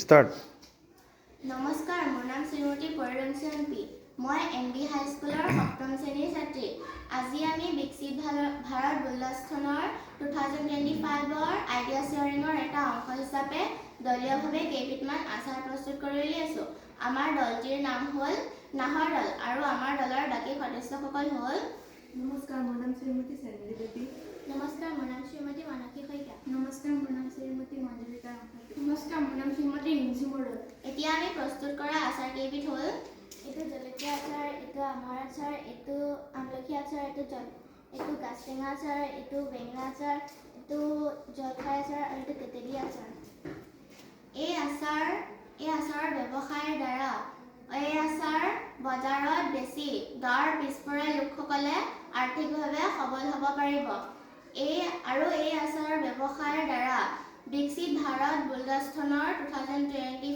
Start. নমস্কাৰ, মোৰ নাম শ্ৰীমতী পৰিৰঞ্চী এমপি। মই MB হাইস্কুলৰ 7ম শ্ৰেণীৰ ছাত্ৰী। আজি আমি বিকশিত ভাৰত বুল্লাস্থনৰ 2025ৰ আইডিয়া শ্বেয়াৰিঙৰ এটা অংশ হিচাপে দলীয়ভাৱে কেইবিধমান আচাৰ প্ৰস্তুত কৰি উলিয়াইছোঁ। আমাৰ দলটিৰ নাম হ'ল নাহৰ দল আৰু আমাৰ দলৰ বাকী সদস্যসকল হ'ল নমস্কাৰ, মোৰ নাম শ্ৰীমতী চেন্দ্ৰী দেৱী। নমস্কাৰ, মোৰ নাম শ্ৰীমতী মানসী শইকীয়া। নমস্কাৰ, মোৰ নাম শ্ৰীমতী মঞ্জুৰিতা ৰংখাতী। নমস্কাৰ, মোৰ নাম শ্ৰীমতী ৰিঞ্চি বৰুৱা। এতিয়া আমি প্ৰস্তুত কৰা আচাৰ কেইবিধ হ'ল এইটো জলকীয়া আচাৰ, এইটো আমৰ আচাৰ, এইটো আমলখি আচাৰ, এইটো গাজ টেঙা আচাৰ, এইটো বেঙেনা আচাৰ, এইটো জলফাই আচাৰ আৰু এইটো তেতেলী আচাৰ। এই আচাৰৰ ব্যৱসায়ৰ দ্বাৰা এই আচাৰ বজাৰত বেছি গাঁৱৰ পিছপৰা লোকসকলে আৰ্থিকভাৱে সবল হ'ব পাৰিব। এই আচাৰৰ ব্যৱসায়ৰ দ্বাৰা বিকশিত ভাৰত বুল্লাস্থনৰ 2025